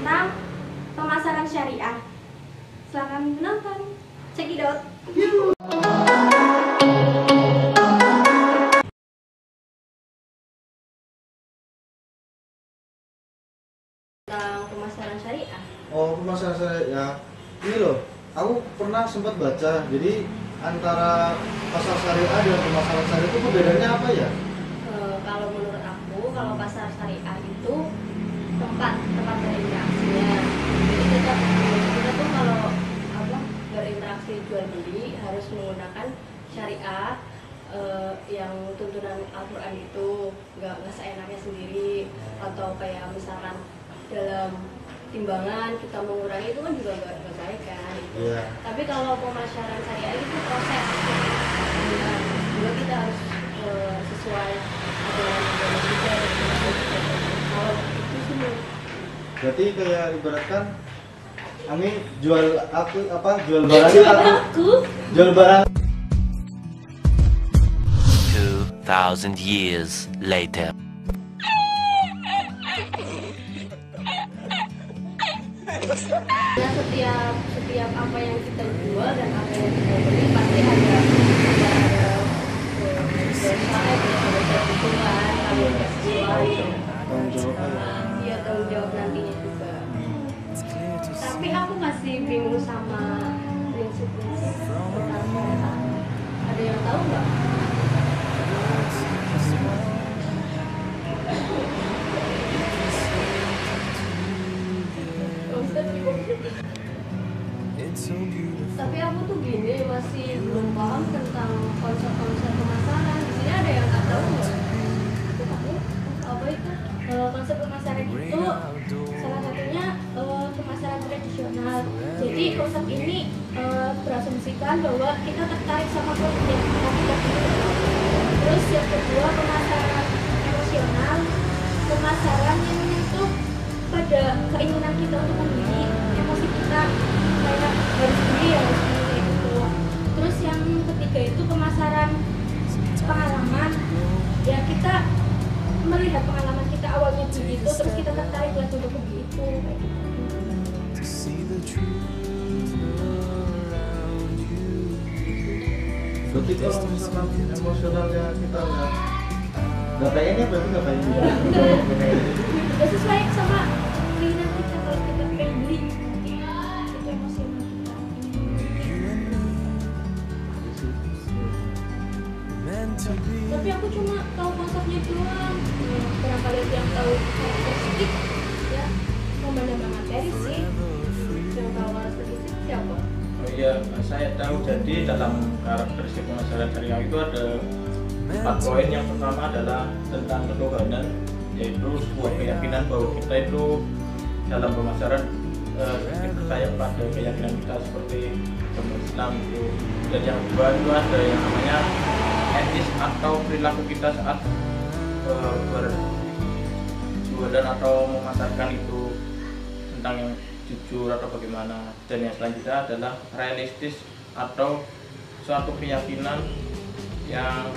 tentang pemasaran syariah. Silakan menonton. Check it out. Tentang pemasaran syariah. Oh, pemasaran syariah. Ini loh, aku pernah sempat baca. Jadi antara pasar syariah dan pemasaran syariah itu perbedaannya apa ya? Kalau menurut aku, kalau pasar syariah itu tempat berinteraksinya. Jadi kita tuh kalau berinteraksi jual beli harus menggunakan syariah, yang tuntunan Al-Quran itu nggak seenaknya sendiri, atau kayak misalkan dalam timbangan kita mengurangi itu kan juga nggak baik kan gitu. Yeah. Tapi kalau pemasaran syariah itu proses, juga kita harus sesuai aturan agama kita. Kalau itu sih Berarti kayak ibaratkan Ami jual jual barang jual barang 2000 years later. Ya, setiap apa yang kita jual dan apa yang kita beli pasti ada hitungan kalau nggak sesuai dia tanggung jawab nantinya juga. Tapi aku masih bingung sama prinsip-prinsip tentang syariah. Ada yang tahu nggak? Tapi aku tuh gini masih belum paham tentang konsep-konsep pemasaran. Di sini ada yang nggak tahu nggak? Apa itu? Konsep pemasaran itu salah satunya pemasaran tradisional. Jadi konsep ini berasumsikan bahwa kita tertarik sama produk yang kita pilih. Terus yang kedua pemasaran emosional, pemasaran yang menyentuh pada keinginan kita untuk membeli, emosi kita kayak harus beli gitu. Terus yang ketiga itu pemasaran pengalaman, ya kita melihat pengalaman kita awalnya begitu, terus kita tertarik lagi untuk begitu kayak gitu. Berarti kalau misalkan emosionalnya kita nggak pengennya berarti nggak pengen juga. Nggak sesuai sama keinginan kita kalau kita pengen beli, itu emosional kita. Tapi aku cuma tahu konsepnya doang. Barangkali yang tahu karakteristik ya memandang materi sih. Yang tahu karakteristik siapa? Oh iya, saya tahu. Jadi dalam karakteristik pemasaran syariah itu ada 4 poin. Yang pertama adalah tentang ketuhanan, yaitu sebuah keyakinan bahwa kita itu dalam pemasaran percaya pada keyakinan kita seperti agama Islam itu. Dan yang kedua itu ada yang namanya etis atau perilaku kita saat berjualan atau memasarkan itu, tentang yang jujur atau bagaimana. Dan yang selanjutnya adalah realistis atau suatu keyakinan yang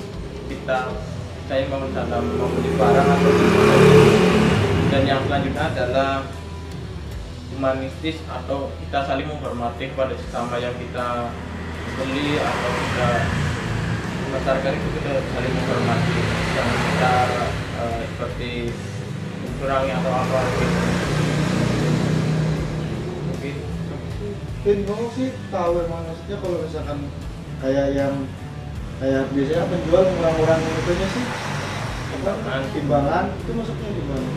kita percaya mau dalam membeli barang atau dan yang selanjutnya adalah humanistis atau kita saling menghormati kepada sesama yang kita beli atau kita memasarkan, itu kita saling menghormati, jangan kita seperti mencurangi atau apa gitu. Mungkin kamu sih tahu emang maksudnya kalau misalkan kayak biasanya penjual ngurang-ngurang itunya sih timbangan itu maksudnya gimana?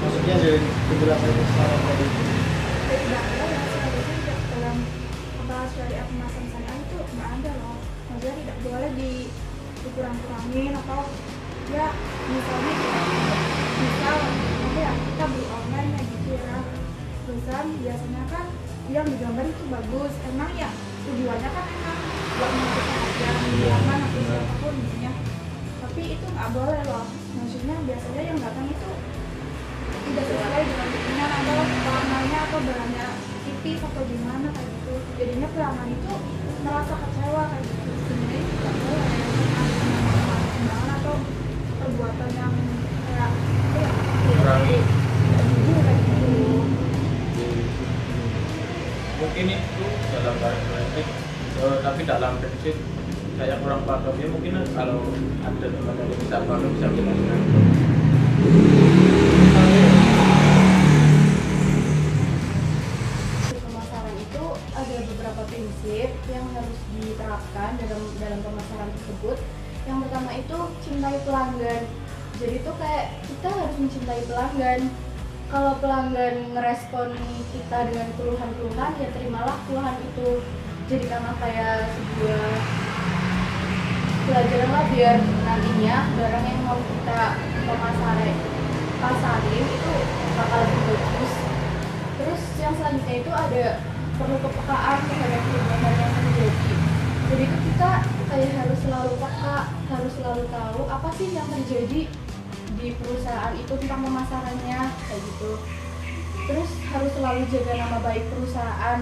Maksudnya dari penjelasan secara tadi tidak ada ya, seharusnya dalam membahas syariah pemasaran syariah itu nggak ada loh. Maksudnya tidak boleh dikurang-kurangin atau ya misalnya misal apa ya kita beli online ya gitu ya, terusan biasanya kan yang digambar itu bagus, emang ya tujuannya kan emang buat menarik perhatian nyaman atau siapapun intinya, tapi itu nggak boleh loh. Maksudnya biasanya yang datang itu tidak sesuai dengan keinginan atau warnanya atau barangnya tipis atau gimana kayak gitu, jadinya pelanggan itu merasa kecewa kayak gitu. Sebenarnya itu nggak boleh ada atau perbuatan yang kayak kurangi tidak jujur kayak gitu. mungkin itu dalam karakteristik tapi dalam prinsip saya kurang paham ya, mungkin kalau ada teman yang bisa paham bisa jelaskan. Pemasaran itu ada beberapa prinsip yang harus diterapkan dalam pemasaran tersebut. Yang pertama itu cintai pelanggan. Jadi itu kayak kita harus mencintai pelanggan. Kalau pelanggan ngerespon kita dengan keluhan-keluhan, ya terimalah keluhan itu. Jadikanlah kayak sebuah pelajaran lah, biar nantinya barang yang mau kita pasarin itu bakal lebih bagus. Terus yang selanjutnya itu ada perlu kepekaan terhadap perubahan yang terjadi. Jadi itu kita kayak harus selalu peka, harus selalu tahu apa sih yang terjadi di perusahaan itu tentang pemasarannya kayak gitu. Terus harus selalu jaga nama baik perusahaan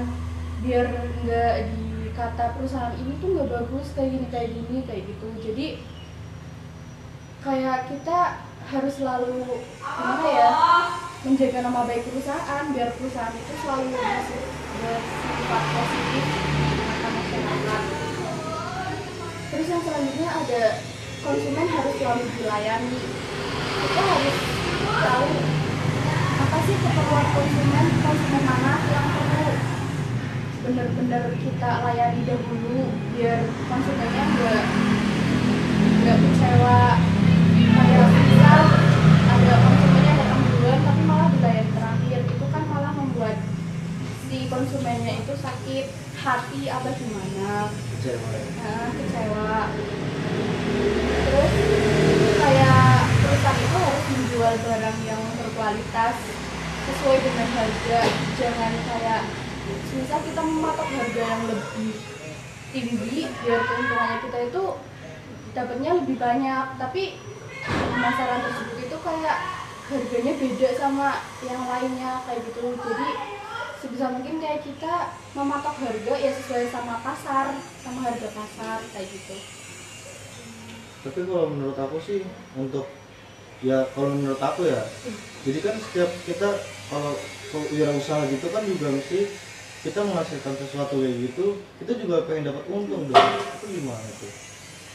biar nggak dikata perusahaan ini tuh nggak bagus kayak gini kayak gitu. Jadi kayak kita harus selalu gimana ya, menjaga nama baik perusahaan biar perusahaan itu selalu bersifat positif di mata masyarakat. Terus yang selanjutnya ada konsumen harus selalu dilayani. Kita harus tahu apa sih keperluan konsumen mana yang perlu benar-benar kita layani dahulu biar konsumennya nggak kecewa. Kayak misal ada konsumennya datang duluan tapi malah dilayani terakhir, itu kan malah membuat si konsumennya itu sakit hati apa gimana, kecewa. Terus kayak perusahaan itu harus menjual barang yang berkualitas sesuai dengan harga. Jangan kayak misal kita mematok harga yang lebih tinggi biar keuntungannya kita itu dapatnya lebih banyak, tapi pemasaran tersebut itu kayak harganya beda sama yang lainnya kayak gitu. Jadi sebisa mungkin kayak kita mematok harga ya sesuai sama pasar, sama harga pasar kayak gitu. Tapi kalau menurut aku sih kalau menurut aku ya, jadi kan setiap kita kalau wirausaha gitu kan juga mesti kita menghasilkan sesuatu kayak gitu, kita juga pengen dapat untung dong. Itu gimana tuh?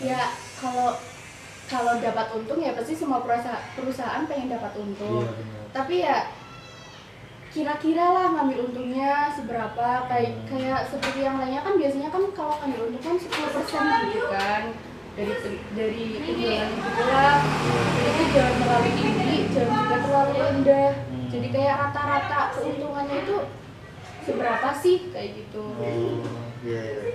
Ya kalau dapat untung ya pasti semua perusahaan pengen dapat untung. Iya, tapi ya kira-kira lah ngambil untungnya seberapa, kayak seperti yang lainnya kan biasanya kan kalau ngambil untung kan 10% gitu kan dari penjualan gitu lah. Jadi jangan terlalu tinggi, jangan juga terlalu rendah. Jadi kayak rata-rata keuntungannya itu seberapa sih kayak gitu. Iya sih.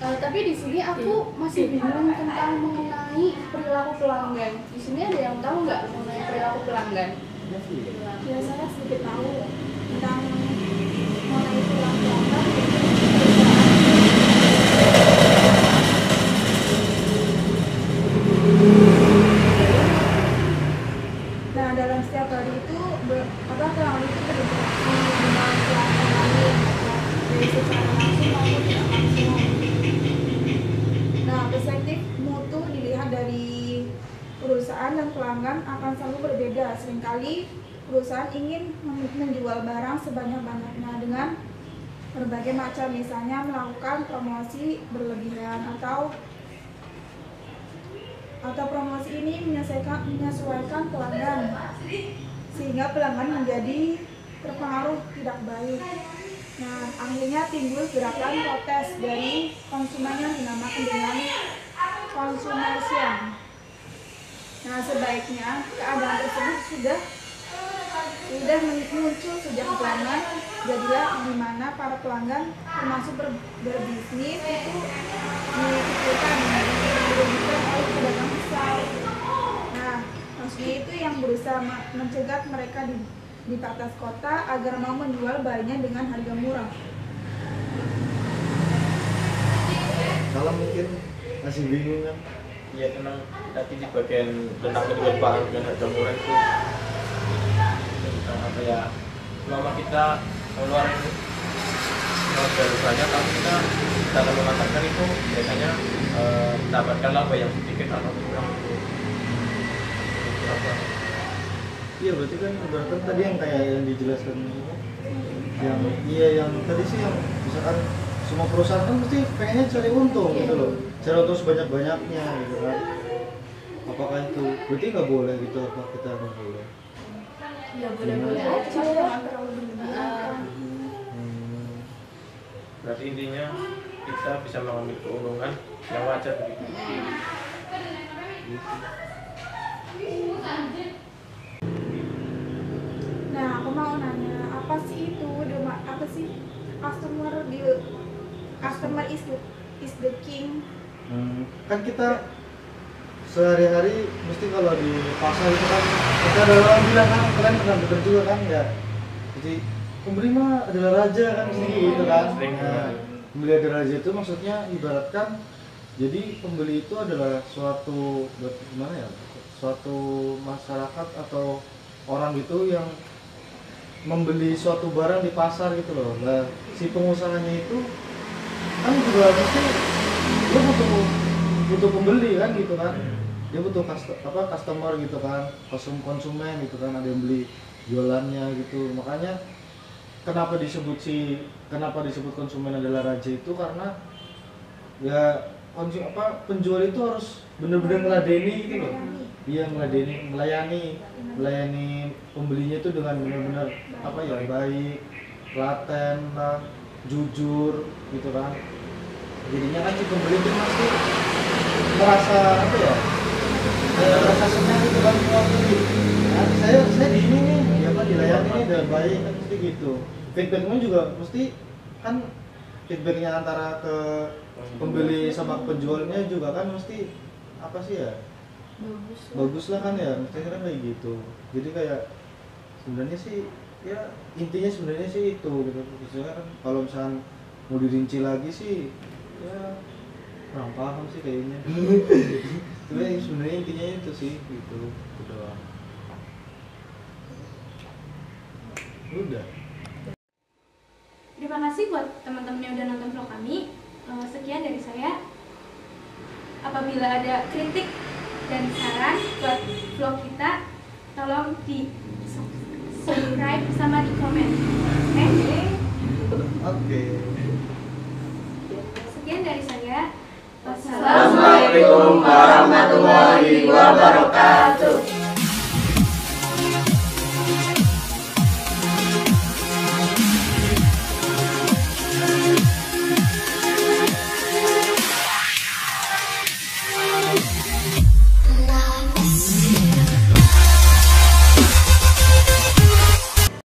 Tapi di sini aku masih bingung tentang mengenai perilaku pelanggan. Di sini ada yang tahu nggak mengenai perilaku pelanggan? Ya saya sedikit tahu tentang mengenai perilaku pelanggan. Nah, dalam setiap hari itu pelanggan itu berinteraksi dengan pelanggan lain, dari secara langsung maupun tidak langsung. Nah, perspektif mutu dilihat dari perusahaan dan pelanggan akan selalu berbeda. Seringkali perusahaan ingin menjual barang sebanyak-banyaknya dengan berbagai macam, misalnya melakukan promosi berlebihan atau promosi ini menyesuaikan pelanggan sehingga pelanggan menjadi terpengaruh tidak baik. Nah, akhirnya timbul gerakan protes dari konsumen yang dinamakan dengan consumership. Nah, sebaiknya keadaan tersebut sudah muncul sejak lama. Jadilah di mana para pelanggan termasuk berbisnis itu dipikirkan dirugikan oleh pedagang besar. Nah, maksudnya itu yang berusaha mencegat mereka di batas kota agar mau menjual barangnya dengan harga murah. Kalau mungkin masih bingung kan? Ya tenang, tadi di bagian tentang menjual barang dengan harga murah itu tentang apa ya, selama kita mengeluarkan harga banyak, kalau kita dalam memasarkan itu biasanya mendapatkan laba yang sedikit atau kurang. apa? Iya berarti kan ibaratkan tadi yang kayak yang dijelaskan yang yang tadi sih yang misalkan semua perusahaan kan pasti pengennya cari untung gitu loh, cari untung sebanyak-banyaknya gitu kan. Apakah itu berarti nggak boleh gitu, apa kita nggak boleh? Ya boleh-boleh aja. Jangan terlalu berlebihan. Berarti intinya kita bisa mengambil keuntungan yang wajar begitu. Nah, aku mau nanya, apa sih itu? Apa sih customer is the king? Kan kita sehari-hari mesti kalau di pasar itu kan kita ada orang bilang kan, kalian pernah dengar juga kan ya, jadi pembeli mah adalah raja kan mesti gitu kan. Nah, pembeli adalah raja itu maksudnya ibaratkan jadi pembeli itu adalah suatu gimana ya, suatu masyarakat atau orang gitu yang membeli suatu barang di pasar gitu loh. Nah, si pengusahanya itu kan juga mesti dia butuh pembeli kan gitu kan. Dia butuh customer gitu kan, konsumen gitu kan, ada yang beli jualannya gitu. Makanya kenapa disebut konsumen adalah raja itu karena ya penjual itu harus benar-benar meladeni gitu loh. Dia melayani pembelinya itu dengan benar-benar baik, telaten lah, jujur gitu kan. Jadinya kan si pembeli itu pasti merasa merasa senang gitu kan, nah, saya di ini nih, dilayani nih dengan baik kan mesti gitu. Feedbacknya juga mesti kan, feedbacknya antara ke pembeli sama penjualnya juga kan mesti bagus lah kan ya, mestinya kan kayak gitu. Jadi kayak sebenarnya sih ya intinya sebenarnya sih itu gitu. Misalnya kan kalau misalnya mau dirinci lagi sih ya kurang paham sih kayaknya. Tapi sebenarnya intinya itu sih gitu, doang. Udah. Terima kasih buat teman-teman yang udah nonton vlog kami. Sekian dari saya. Apabila ada kritik dan saran buat vlog kita, tolong di subscribe sama di komen. Oke. Sekian dari saya. Assalamualaikum warahmatullahi wabarakatuh.